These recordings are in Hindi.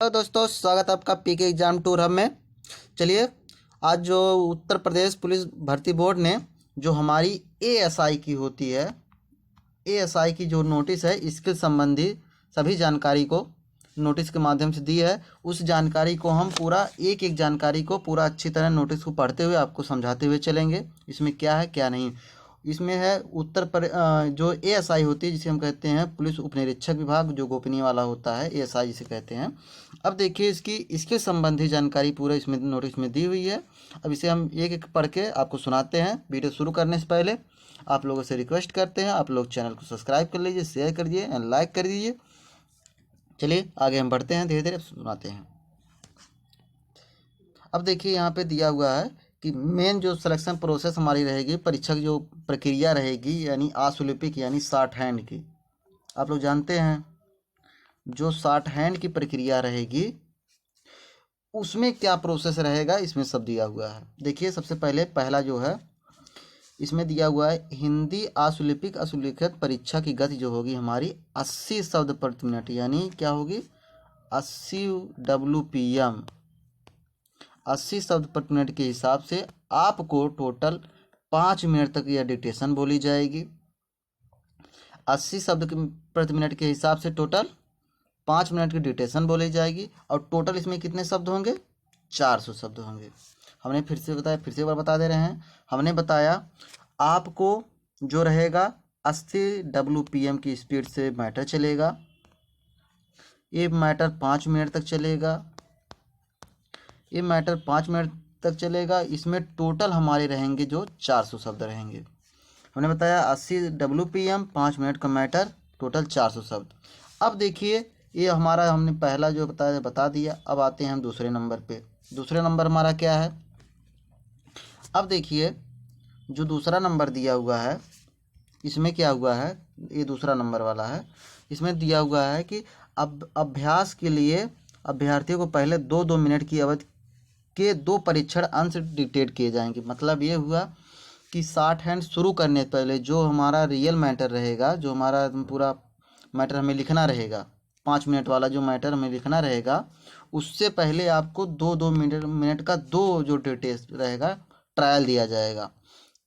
हेलो दोस्तों, स्वागत है आपका पीके एग्जाम टूर हब में। चलिए, आज जो उत्तर प्रदेश पुलिस भर्ती बोर्ड ने जो हमारी एएसआई की होती है, एएसआई की जो नोटिस है इसके संबंधी सभी जानकारी को नोटिस के माध्यम से दी है। उस जानकारी को हम पूरा एक एक जानकारी को पूरा अच्छी तरह नोटिस को पढ़ते हुए आपको समझाते हुए चलेंगे, इसमें क्या है क्या नहीं। इसमें है जो एएसआई होती है जिसे हम कहते हैं पुलिस उपनिरीक्षक विभाग, जो गोपनीय वाला होता है, एएसआई जिसे कहते हैं। अब देखिए इसके संबंधी जानकारी पूरा इसमें नोटिस में दी हुई है। अब इसे हम एक एक पढ़ के आपको सुनाते हैं। वीडियो शुरू करने से पहले आप लोगों से रिक्वेस्ट करते हैं, आप लोग चैनल को सब्सक्राइब कर लीजिए, शेयर कर दीजिए एंड लाइक कर दीजिए। चलिए आगे हम बढ़ते हैं, धीरे धीरे सुनाते हैं। अब देखिए यहाँ पे दिया हुआ है कि मेन जो सिलेक्शन प्रोसेस हमारी रहेगी, परीक्षा की जो प्रक्रिया रहेगी, यानी आशुलिपिक यानी शॉर्ट हैंड की। आप लोग जानते हैं जो शॉर्ट हैंड की प्रक्रिया रहेगी उसमें क्या प्रोसेस रहेगा, इसमें सब दिया हुआ है। देखिए सबसे पहले पहला जो है इसमें दिया हुआ है, हिंदी आशुलिपिक अशुलिखित परीक्षा की गति जो होगी हमारी 80 शब्द प्रति मिनट, यानी क्या होगी 80 WPM, 80 शब्द प्रति मिनट के हिसाब से आपको टोटल 5 मिनट तक यह डिक्टेशन बोली जाएगी। 80 शब्द प्रति मिनट के हिसाब से टोटल 5 मिनट की डिक्टेशन बोली जाएगी। और टोटल इसमें कितने शब्द होंगे, 400 शब्द होंगे। हमने फिर से बताया, फिर से एक बार बता दे रहे हैं। हमने बताया आपको जो रहेगा 80 WPM की स्पीड से मैटर चलेगा। ये मैटर 5 मिनट तक चलेगा, ये मैटर 5 मिनट तक चलेगा। इसमें टोटल हमारे रहेंगे जो 400 शब्द रहेंगे। हमने बताया 80 WPM 5 मिनट का मैटर, टोटल 400 शब्द। अब देखिए ये हमारा हमने पहला जो बताया बता दिया। अब आते हैं हम दूसरे नंबर पे। दूसरे नंबर हमारा क्या है, अब देखिए जो दूसरा नंबर दिया हुआ है इसमें क्या हुआ है, ये दूसरा नंबर वाला है। इसमें दिया हुआ है कि अब अभ्यास के लिए अभ्यर्थियों को पहले 2-2 मिनट की अवधि के 2 परीक्षण अंश डिक्टेट किए जाएंगे। मतलब ये हुआ कि शॉर्ट हैंड शुरू करने से पहले जो हमारा रियल मैटर रहेगा, जो हमारा पूरा मैटर हमें लिखना रहेगा, 5 मिनट वाला जो मैटर हमें लिखना रहेगा, उससे पहले आपको 2-2 मिनट का 2 जो टेस्ट रहेगा ट्रायल दिया जाएगा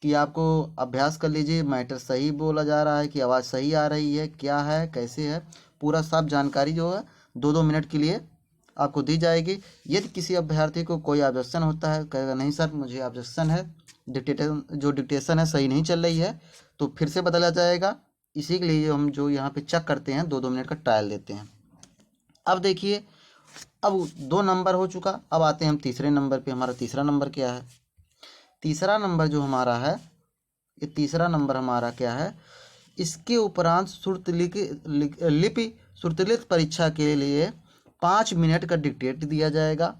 कि आपको अभ्यास कर लीजिए मैटर सही बोला जा रहा है कि आवाज़ सही आ रही है, क्या है कैसे है, पूरा सब जानकारी जो है 2-2 मिनट के लिए आपको दी जाएगी। यदि किसी अभ्यर्थी को कोई ऑब्जेक्शन होता है, कहेगा नहीं सर मुझे ऑब्जेक्शन है, डिक्टेशन है सही नहीं चल रही है, तो फिर से बदला जाएगा। इसी के लिए हम जो यहाँ पे चेक करते हैं 2-2 मिनट का ट्रायल देते हैं। अब देखिए अब 2 नंबर हो चुका। अब आते हैं हम तीसरे नंबर पे। हमारा तीसरा नंबर क्या है, तीसरा नंबर जो हमारा है, ये तीसरा नंबर हमारा क्या है, इसके उपरांत लिपि श्रुतलित परीक्षा के लिए 5 मिनट का डिक्टेट दिया जाएगा।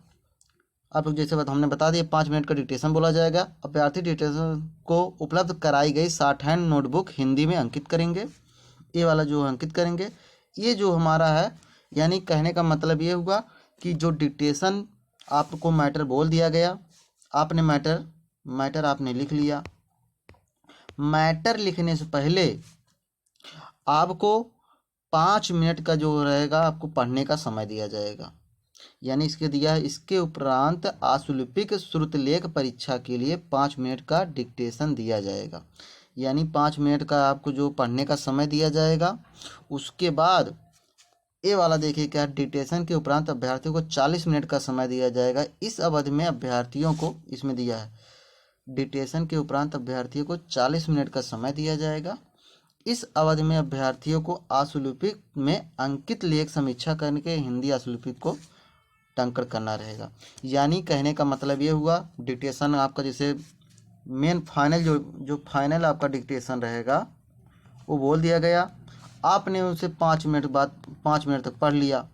आप लोग जैसे हमने बता दिया 5 मिनट का डिक्टेशन बोला जाएगा। अभ्यर्थी डिक्टेशन को उपलब्ध कराई गई शॉर्ट हैंड नोटबुक हिंदी में अंकित करेंगे। ये वाला जो अंकित करेंगे, ये जो हमारा है, यानी कहने का मतलब ये हुआ कि जो डिक्टेशन आपको मैटर बोल दिया गया, आपने मैटर आपने लिख लिया। मैटर लिखने से पहले आपको 5 मिनट का जो रहेगा आपको पढ़ने का समय दिया जाएगा। यानी इसके दिया है, इसके उपरांत आशुलिपिक श्रुतलेख परीक्षा के लिए 5 मिनट का डिक्टेशन दिया जाएगा। यानी 5 मिनट का आपको जो पढ़ने का समय दिया जाएगा। उसके बाद ये वाला देखिए क्या, डिक्टेशन के उपरांत अभ्यर्थियों को 40 मिनट का समय दिया जाएगा। इस अवधि में अभ्यर्थियों को, इसमें दिया है डिक्टेशन के उपरांत अभ्यर्थियों को 40 मिनट का समय दिया जाएगा। इस अवधि में अभ्यर्थियों को आशुलिपिक में अंकित लेख समीक्षा करके हिंदी आशुलिपिक को टंकण करना रहेगा। यानी कहने का मतलब ये हुआ, डिक्टेशन आपका जैसे मेन फाइनल जो फाइनल आपका डिक्टेशन रहेगा वो बोल दिया गया, आपने उसे 5 मिनट बाद 5 मिनट तक पढ़ लिया।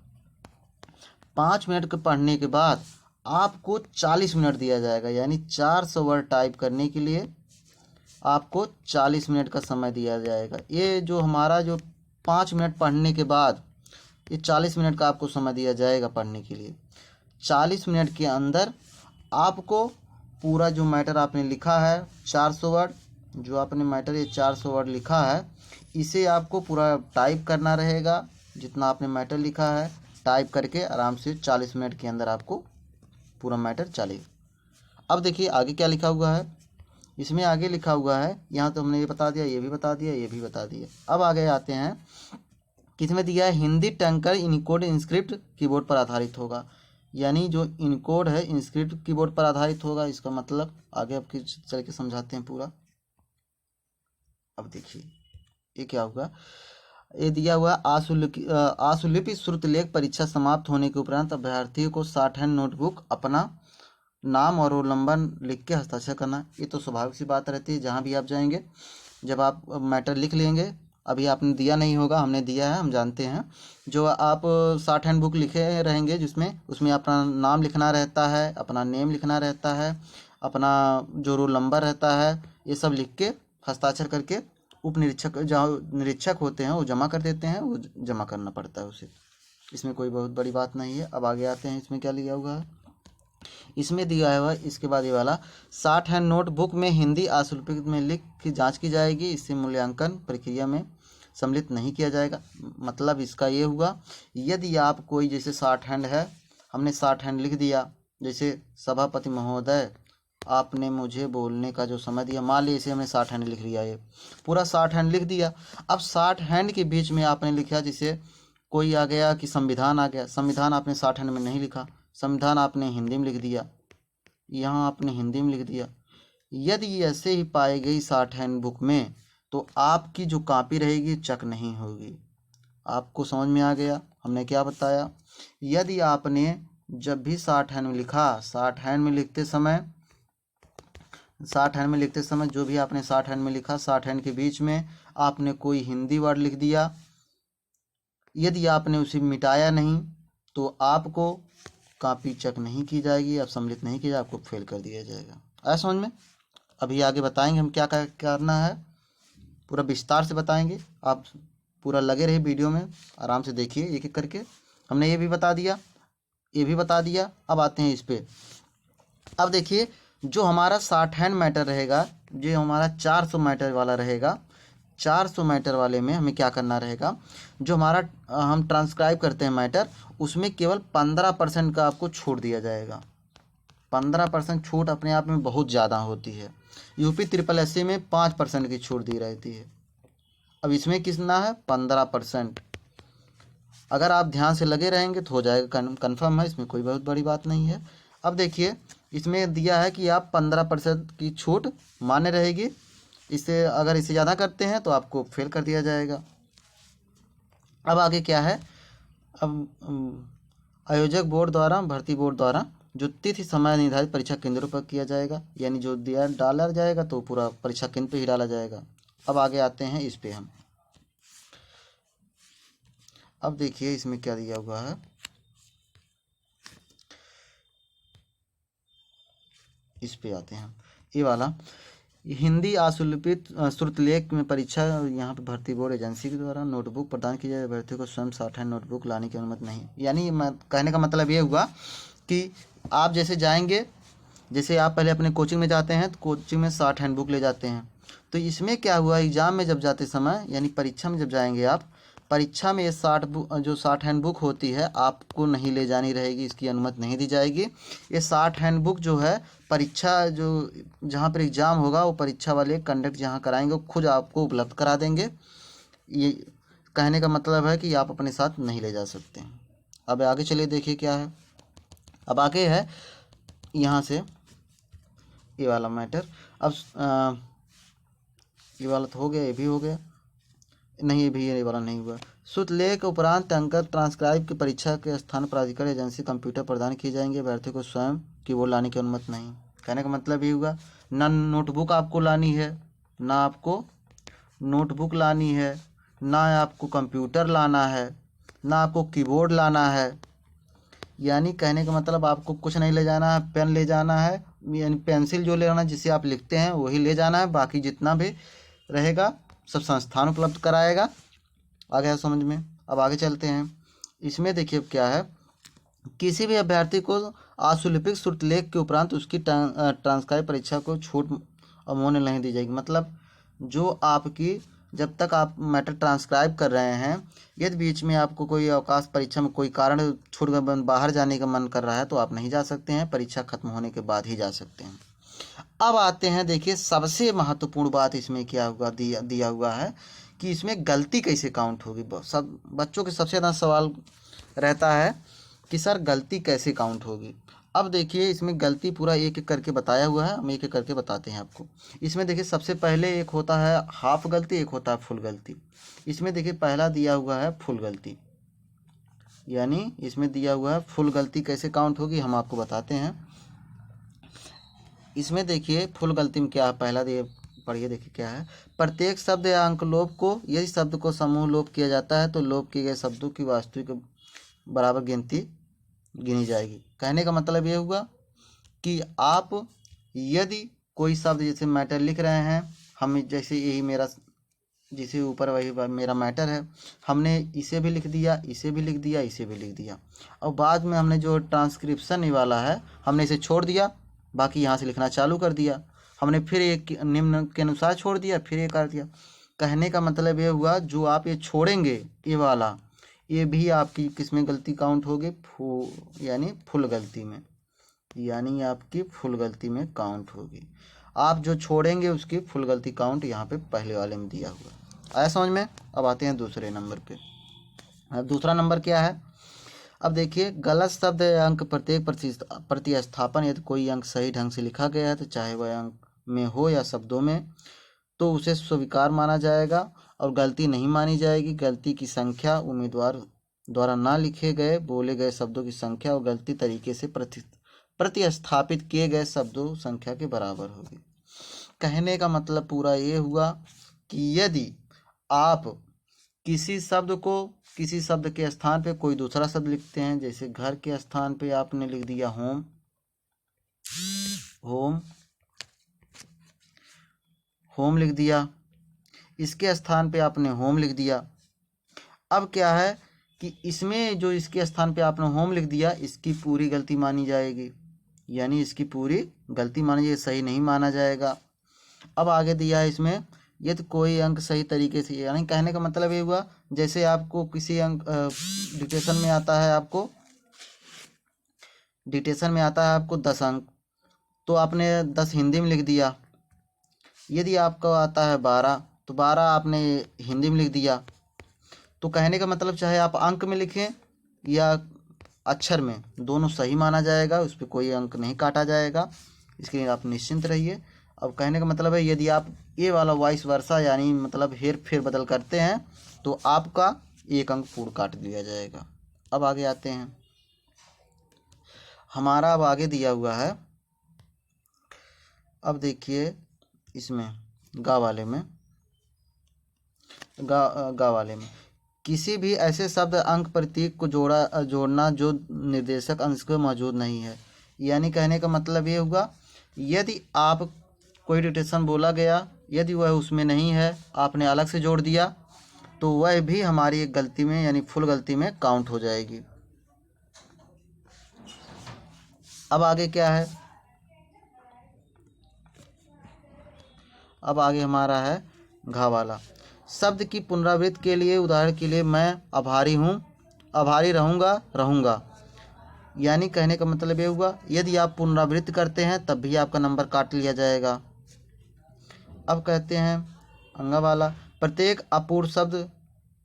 5 मिनट के पढ़ने के बाद आपको 40 मिनट दिया जाएगा। यानी 400 वर्ड टाइप करने के लिए आपको 40 मिनट का समय दिया जाएगा। ये जो हमारा जो 5 मिनट पढ़ने के बाद ये 40 मिनट का आपको समय दिया जाएगा पढ़ने के लिए। 40 मिनट के अंदर आपको पूरा जो मैटर आपने लिखा है 400 वर्ड, जो आपने मैटर ये 400 वर्ड लिखा है, इसे आपको पूरा टाइप करना रहेगा। जितना आपने मैटर लिखा है टाइप करके आराम से 40 मिनट के अंदर आपको पूरा मैटर चलेगा। अब देखिए आगे क्या लिखा हुआ है। इसमें आगे लिखा हुआ है, यहाँ तो हमने ये बता दिया, ये भी बता दिया, ये भी बता दिया। अब आगे आते हैं, किसमें दिया है, हिंदी टंकर इनकोड इंस्क्रिप्ट कीबोर्ड पर आधारित होगा। यानी जो इनकोड है इंस्क्रिप्ट कीबोर्ड पर आधारित होगा। इसका मतलब आगे आपके चल के समझाते हैं पूरा। अब देखिए ये क्या होगा, ये दिया हुआ आशुलिपि श्रुतलेख परीक्षा समाप्त होने के उपरांत अभ्यर्थियों को शॉर्ट हैंड नोटबुक अपना नाम और रोल नंबर लिख के हस्ताक्षर करना। ये तो स्वाभाविक सी बात रहती है, जहाँ भी आप जाएंगे जब आप मैटर लिख लेंगे, अभी आपने दिया नहीं होगा, हमने दिया है, हम जानते हैं। जो आप शॉर्ट हैंड बुक लिखे रहेंगे जिसमें, उसमें अपना नाम लिखना रहता है, अपना नेम लिखना रहता है, अपना जो रोल नंबर रहता है, ये सब लिख के हस्ताक्षर करके उप निरीक्षक, जो निरीक्षक होते हैं वो जमा कर देते हैं, वो जमा करना पड़ता है उसे। इसमें कोई बहुत बड़ी बात नहीं है। अब आगे आते हैं, इसमें क्या लिया हुआ है, इसमें दिया हुआ है इसके बाद ये वाला, शॉर्ट हैंड नोटबुक में हिंदी आशुलिपि में लिख की जांच की जाएगी, इससे मूल्यांकन प्रक्रिया में सम्मिलित नहीं किया जाएगा। मतलब इसका ये हुआ, यदि आप कोई जैसे शॉर्ट हैंड है, हमने शॉर्ट हैंड लिख दिया, जैसे सभापति महोदय आपने मुझे बोलने का जो समय दिया, मान लीजिए इसे हमने शॉर्ट हैंड लिख लिया, ये पूरा शॉर्ट हैंड लिख दिया। अब शॉर्ट हैंड के बीच में आपने लिखा, जैसे कोई आ गया कि संविधान आ गया, संविधान आपने शॉर्ट हैंड में नहीं लिखा, संविधान आपने हिंदी में लिख दिया, यहाँ आपने हिंदी में लिख दिया। यदि ऐसे ही पाई गई शॉर्ट हैंड बुक में, तो आपकी जो कॉपी रहेगी चेक नहीं होगी। आपको समझ में आ गया हमने क्या बताया। यदि आपने जब भी शॉर्ट हैंड में लिखा, शॉर्ट हैंड में लिखते समय जो भी आपने शॉर्ट हैंड में लिखा, शॉर्ट हैंड के बीच में आपने कोई हिंदी वर्ड लिख दिया, यदि आपने उसे मिटाया नहीं तो आपको कॉपी चेक नहीं की जाएगी, आप सम्मिलित नहीं किया, आपको फेल कर दिया जाएगा। आया समझ में। अभी आगे बताएंगे हम क्या करना है, पूरा विस्तार से बताएंगे। आप पूरा लगे रहे वीडियो में, आराम से देखिए एक एक करके। हमने ये भी बता दिया, ये भी बता दिया। अब आते हैं इस पे। अब देखिए जो हमारा शॉर्ट हैंड मैटर रहेगा, जो हमारा 400 मैटर वाला रहेगा, 400 मैटर वाले में हमें क्या करना रहेगा, जो हमारा हम ट्रांसक्राइब करते हैं मैटर, उसमें केवल 15% का आपको छूट दिया जाएगा। 15% छूट अपने आप में बहुत ज़्यादा होती है। यूपी SSSC में 5% की छूट दी रहती है। अब इसमें कितना है, 15%। अगर आप ध्यान से लगे रहेंगे तो हो जाएगा, कन्फर्म है, इसमें कोई बहुत बड़ी बात नहीं है। अब देखिए इसमें दिया है कि आप 15% की छूट मान्य रहेगी, इससे अगर इससे ज़्यादा करते हैं तो आपको फेल कर दिया जाएगा। अब आगे क्या है, अब आयोजक बोर्ड द्वारा, भर्ती बोर्ड द्वारा जो तिथि समय निर्धारित परीक्षा केंद्रों पर किया जाएगा, यानी जो दिया डाला जाएगा तो पूरा परीक्षा केंद्र पे ही डाला जाएगा। अब आगे आते हैं इस पे हम। अब देखिए इसमें क्या दिया हुआ है, इस पे आते हैं, ये वाला हिंदी आशुलिपित श्रुतलेख में परीक्षा, यहाँ पे भर्ती बोर्ड एजेंसी के द्वारा नोटबुक प्रदान की जाए, अभ्यर्थी को स्वयं शॉर्ट हैंड नोटबुक लाने की अनुमति नहीं। यानी कहने का मतलब ये हुआ कि आप जैसे जाएंगे, जैसे आप पहले अपने कोचिंग में जाते हैं तो कोचिंग में शॉर्ट हैंड बुक ले जाते हैं, तो इसमें क्या हुआ, एग्ज़ाम में जब जाते समय, यानी परीक्षा में जब जाएंगे आप, परीक्षा में ये जो शॉर्ट हैंड बुक होती है आपको नहीं ले जानी रहेगी, इसकी अनुमति नहीं दी जाएगी। ये शॉर्ट हैंड बुक जो है, परीक्षा जो जहाँ पर एग्ज़ाम होगा वो परीक्षा वाले कंडक्ट जहाँ कराएंगे वो खुद आपको उपलब्ध करा देंगे। ये कहने का मतलब है कि आप अपने साथ नहीं ले जा सकते हैं। अब आगे चलिए देखिए क्या है। अब आगे है यहाँ से ये वाला मैटर। अब ये वाला तो हो गया, ये भी हो गया, नहीं ये वाला नहीं हुआ। श्रुतलेख उपरांत अंक ट्रांसक्राइब की परीक्षा के स्थान प्राधिकार एजेंसी कंप्यूटर प्रदान किए जाएंगे, अभ्यर्थी को स्वयं कीबोर्ड लाने की अनुमति नहीं। कहने का मतलब ये हुआ, ना नोटबुक आपको लानी है, ना आपको नोटबुक लानी है, ना आपको कंप्यूटर लाना है, ना आपको कीबोर्ड लाना है। यानी कहने का मतलब आपको कुछ नहीं ले जाना है, पेन ले जाना है, यानी पेंसिल जो ले जाना है जिससे आप लिखते हैं वही ले जाना है, बाकी जितना भी रहेगा सब संस्थान उपलब्ध कराएगा। आ गया समझ में। अब आगे चलते हैं। इसमें देखिए क्या है, किसी भी अभ्यर्थी को आशुलिपिक श्रुतलेख के उपरांत उसकी ट्रांसक्राइब परीक्षा को छूट अमूल्य नहीं दी जाएगी। मतलब जो आपकी जब तक आप मैटर ट्रांसक्राइब कर रहे हैं, यदि बीच में आपको कोई अवकाश परीक्षा में कोई कारण छूट बाहर जाने का मन कर रहा है तो आप नहीं जा सकते हैं, परीक्षा खत्म होने के बाद ही जा सकते हैं। अब आते हैं, देखिए सबसे महत्वपूर्ण बात इसमें क्या हुआ, दिया हुआ है कि इसमें गलती कैसे काउंट होगी। सब बच्चों के सबसे ज़्यादा सवाल रहता है कि सर गलती कैसे काउंट होगी। अब देखिए इसमें गलती पूरा एक एक करके बताया हुआ है, हम एक एक करके बताते हैं आपको। इसमें देखिए सबसे पहले एक होता है हाफ गलती, एक होता है फुल गलती। इसमें देखिए पहला दिया हुआ है फुल गलती, यानी इसमें दिया हुआ है फुल गलती कैसे काउंट होगी हम आपको बताते हैं। इसमें देखिए फुल गलती में क्या है, पहला पढ़िए, देखिए क्या है। प्रत्येक शब्द या अंक लोप को, यदि शब्द को समूह लोप किया जाता है तो लोप किए गए शब्दों की वास्तविक बराबर गिनती गिनी जाएगी। कहने का मतलब ये हुआ कि आप यदि कोई शब्द जैसे मैटर लिख रहे हैं, हम जैसे यही मेरा जिसे ऊपर वही मेरा मैटर है, हमने इसे भी लिख दिया, इसे भी लिख दिया, इसे भी लिख दिया, और बाद में हमने जो ट्रांसक्रिप्शन वाला है हमने इसे छोड़ दिया, बाकी यहाँ से लिखना चालू कर दिया। हमने फिर एक निम्न के अनुसार छोड़ दिया, फिर ये कर दिया। कहने का मतलब ये हुआ जो आप ये छोड़ेंगे ये वाला, ये भी आपकी किसमें गलती काउंट होगी, यानी फुल गलती में, यानी आपकी फुल गलती में काउंट होगी। आप जो छोड़ेंगे उसकी फुल गलती काउंट यहाँ पे पहले वाले में दिया हुआ। आया समझ में। अब आते हैं दूसरे नंबर पे। अब दूसरा नंबर क्या है, अब देखिए गलत शब्द या अंक प्रत्येक प्रतिस्थापन, यदि कोई अंक सही ढंग से लिखा गया है तो चाहे वह अंक में हो या शब्दों में, तो उसे स्वीकार माना जाएगा और गलती नहीं मानी जाएगी। गलती की संख्या उम्मीदवार द्वारा ना लिखे गए बोले गए शब्दों की संख्या और गलती तरीके से प्रतिस्थापित किए गए शब्दों संख्या के बराबर होगी। कहने का मतलब पूरा ये हुआ कि यदि आप किसी शब्द के स्थान पे कोई दूसरा शब्द लिखते हैं, जैसे घर के स्थान पे आपने लिख दिया होम, होम लिख दिया, इसके स्थान पे आपने होम लिख दिया। अब क्या है कि इसमें जो इसके स्थान पे आपने होम लिख दिया, इसकी पूरी गलती मानी जाएगी, यानी इसकी पूरी गलती मानी जाएगी, सही नहीं माना जाएगा। अब आगे दिया है इसमें, यदि कोई अंक सही तरीके से, यानी कहने का मतलब ये हुआ जैसे आपको किसी अंक डिक्टेशन में आता है, आपको डिक्टेशन में आता है आपको 10 अंक, तो आपने 10 हिंदी में लिख दिया। यदि आपको आता है 12 तो 12 आपने हिंदी में लिख दिया। तो कहने का मतलब चाहे आप अंक में लिखें या अक्षर में, दोनों सही माना जाएगा, उस पर कोई अंक नहीं काटा जाएगा, इसके लिए आप निश्चिंत रहिए। अब कहने का मतलब है यदि आप ये वाला वाइस वर्सा यानी मतलब हेर फेर बदल करते हैं तो आपका एक अंक पूर्ण काट दिया जाएगा। अब आगे आते हैं, हमारा अब आगे दिया हुआ है, अब देखिए इसमें गा वाले में किसी भी ऐसे शब्द अंक प्रतीक को जोड़ना जो निर्देशक अंश में मौजूद नहीं है। यानी कहने का मतलब ये हुआ यदि आप कोई डिक्टेशन बोला गया, यदि वह उसमें नहीं है, आपने अलग से जोड़ दिया, तो वह भी हमारी एक गलती में यानी फुल गलती में काउंट हो जाएगी। अब आगे क्या है, अब आगे हमारा है घा वाला। शब्द की पुनरावृत्ति के लिए, उदाहरण के लिए मैं आभारी हूँ, आभारी रहूँगा। यानी कहने का मतलब ये हुआ यदि आप पुनरावृत्ति करते हैं तब भी आपका नंबर काट लिया जाएगा। अब कहते हैं अंगा वाला, प्रत्येक अपूर्ण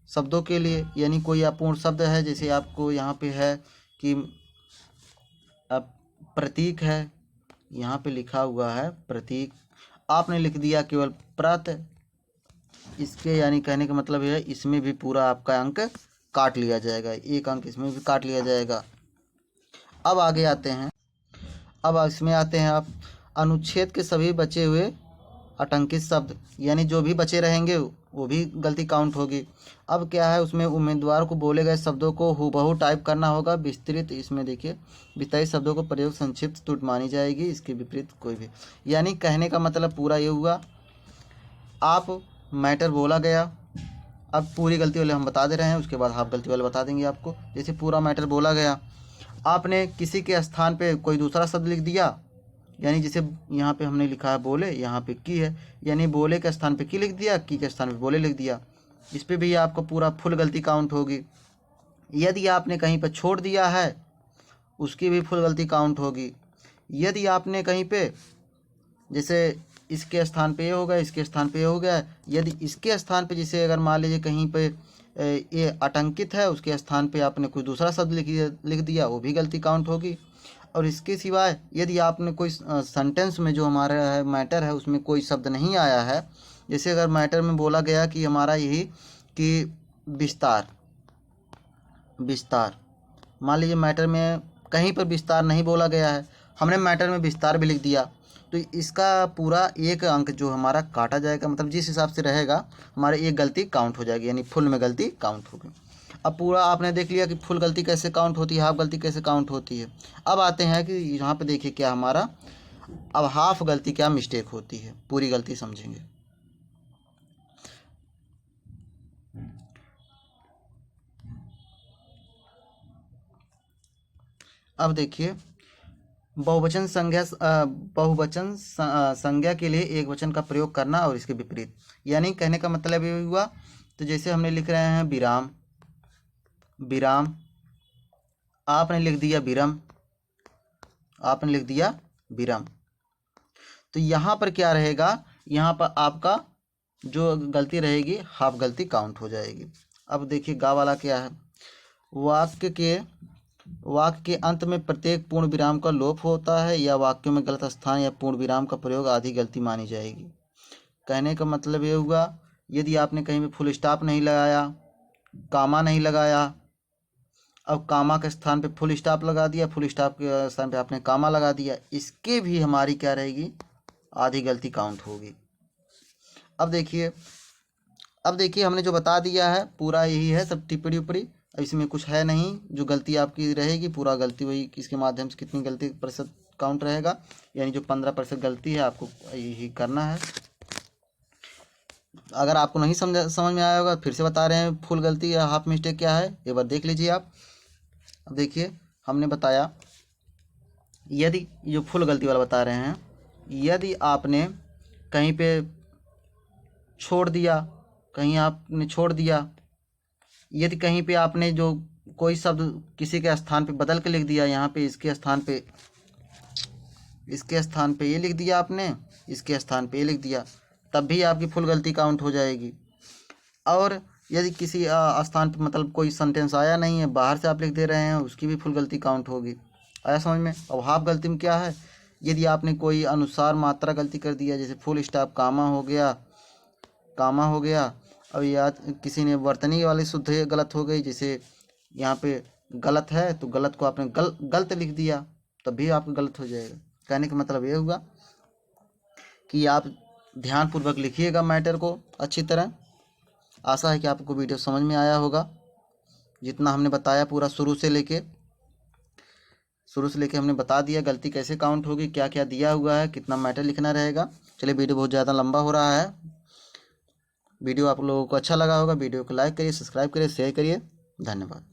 शब्दों के लिए, यानी कोई अपूर्ण शब्द है, जैसे आपको यहाँ पे है कि प्रतीक है, यहाँ पे लिखा हुआ है प्रतीक, आपने लिख दिया केवल प्रत, इसके यानी कहने का मतलब है इसमें भी पूरा आपका अंक काट लिया जाएगा, एक अंक इसमें भी काट लिया जाएगा। अब आगे आते हैं, अब इसमें आते हैं आप अनुच्छेद के सभी बचे हुए आटंकित शब्द, यानी जो भी बचे रहेंगे वो भी गलती काउंट होगी। अब क्या है उसमें उम्मीदवार को बोले गए शब्दों को हूबहू टाइप करना होगा, विस्तृत, इसमें देखिए विस्तारित शब्दों को प्रयोग संक्षिप्त त्रुटि मानी जाएगी, इसके विपरीत कोई भी। यानी कहने का मतलब पूरा ये हुआ आप मैटर बोला गया, अब पूरी गलती वाले हम बता दे रहे हैं, उसके बाद हाफ गलती वाले बता देंगे आपको। जैसे पूरा मैटर बोला गया, आपने किसी के स्थान पे कोई दूसरा शब्द लिख दिया, यानी जैसे यहाँ पे हमने लिखा है बोले, यहाँ पे की है, यानी बोले के स्थान पे की लिख दिया, की के स्थान पे बोले लिख दिया। इस पे भी आपको पूरा फुल गलती काउंट होगी। यदि आपने कहीं पे छोड़ दिया है उसकी भी फुल गलती काउंट होगी। यदि आपने कहीं पे जैसे इसके स्थान पे ये हो गया, इसके स्थान पे ये हो गया, यदि इसके स्थान पे जैसे अगर मान लीजिए कहीं पे ये आटंकित है, उसके स्थान पे आपने कोई दूसरा शब्द लिख दिया, वो भी गलती काउंट होगी। और इसके सिवाय यदि आपने कोई सेंटेंस में जो हमारा है मैटर है उसमें कोई शब्द नहीं आया है, जैसे अगर मैटर में बोला गया कि हमारा यही कि विस्तार, विस्तार, मान लीजिए मैटर में कहीं पर विस्तार नहीं बोला गया है, हमने मैटर में विस्तार भी लिख दिया, तो इसका पूरा एक अंक जो हमारा काटा जाएगा, मतलब जिस हिसाब से रहेगा हमारे एक गलती काउंट हो जाएगी, यानी फुल में गलती काउंट होगी। अब पूरा आपने देख लिया कि फुल गलती कैसे काउंट होती है, हाफ गलती कैसे काउंट होती है। अब आते हैं कि यहाँ पे देखिए क्या हमारा, अब हाफ गलती क्या मिस्टेक होती है, पूरी गलती समझेंगे। अब देखिए बहुवचन संज्ञा के लिए एक वचन का प्रयोग करना और इसके विपरीत, यानी कहने का मतलब ये हुआ, तो जैसे हमने लिख रहे हैं विराम, विराम, आपने लिख दिया विरम, आपने लिख दिया विरम, तो यहाँ पर क्या रहेगा, यहाँ पर आपका जो गलती रहेगी हाफ गलती काउंट हो जाएगी। अब देखिए गा वाला क्या है, वाक्य के अंत में प्रत्येक पूर्ण विराम का लोप होता है या वाक्यों में गलत स्थान या पूर्ण विराम का प्रयोग आधी गलती मानी जाएगी। कहने का मतलब ये हुआ, यदि आपने कहीं पे फुल स्टॉप नहीं लगाया, कामा नहीं लगाया, अब कामा के स्थान पे फुल स्टॉप लगा दिया, फुल स्टॉप के स्थान पे आपने कामा लगा दिया, इसके भी हमारी क्या रहेगी, आधी गलती काउंट होगी। अब देखिए हमने जो बता दिया है पूरा यही है, सब टिप्पणी उपड़ी, इसमें कुछ है नहीं, जो गलती आपकी रहेगी पूरा गलती वही इसके माध्यम से कितनी गलती प्रतिशत काउंट रहेगा, यानी जो 15% गलती है आपको यही करना है। अगर आपको नहीं समझ में आया होगा फिर से बता रहे हैं, फुल गलती या हाफ मिस्टेक क्या है एक बार देख लीजिए आप। अब देखिए हमने बताया, यदि जो फुल गलती वाला बता रहे हैं, यदि आपने कहीं पे छोड़ दिया, कहीं आपने छोड़ दिया, यदि कहीं पे आपने जो कोई शब्द किसी के स्थान पे बदल के लिख दिया, यहाँ पे इसके स्थान पे ये लिख दिया आपने, इसके स्थान पे ये लिख दिया, तब भी आपकी फुल गलती काउंट हो जाएगी। और यदि किसी स्थान पे मतलब कोई सेंटेंस आया नहीं है, बाहर से आप लिख दे रहे हैं, उसकी भी फुल गलती काउंट होगी। आया समझ में। अब हाफ गलती में क्या है, यदि आपने कोई अनुसार मात्रा गलती कर दिया, जैसे फुल स्टॉप कामा हो गया, कामा हो गया, अब या किसी ने वर्तनी वाली शुद्ध गलत हो गई, जैसे यहाँ पे गलत है तो गलत को आपने गलत लिख दिया, तब भी आपका गलत हो जाएगा। कहने का मतलब ये हुआ कि आप ध्यानपूर्वक लिखिएगा मैटर को अच्छी तरह। आशा है कि आपको वीडियो समझ में आया होगा, जितना हमने बताया पूरा शुरू से लेके हमने बता दिया गलती कैसे काउंट होगी, क्या क्या दिया हुआ है, कितना मैटर लिखना रहेगा। चलिए वीडियो बहुत ज़्यादा लंबा हो रहा है, वीडियो आप लोगों को अच्छा लगा होगा, वीडियो को लाइक करिए, सब्सक्राइब करिए, शेयर करिए। धन्यवाद।